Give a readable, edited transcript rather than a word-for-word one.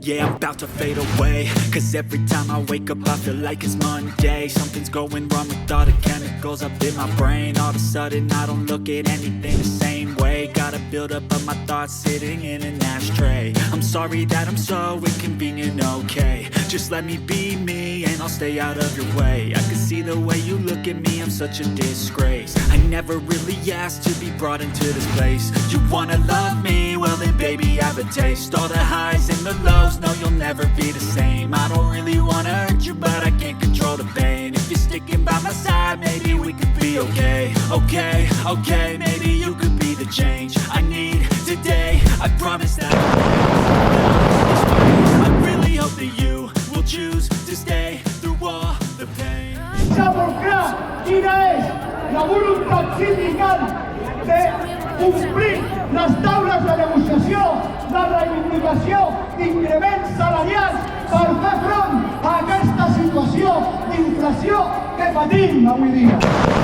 Yeah, I'm about to fade away, cause every time I wake up I feel like it's Monday. Something's going wrong with all the chemicals up in my brain. All of a sudden I don't look at anything the same way. Gotta build up of my thoughts sitting in an ashtray. I'm sorry that I'm so inconvenient, okay. Just let me be me and I'll stay out of your way. I can see the way you look at me, I'm such a disgrace. I never really asked to be brought into this place. You wanna love me? Well then baby have a taste. All the highs and the lows, no you'll never be the same. I don't really wanna hurt you but I can't control the pain. If you're sticking by my side, maybe we could be okay. Okay, okay, maybe you could be the change I need today. I promise that I really hope that you will choose to stay through all the pain. Sabeu clar quina és la voluntat sindical de complir les taules de negociació, de reivindicació d'increments salarials per fer front a aquesta situació d'inflació que patim avui dia.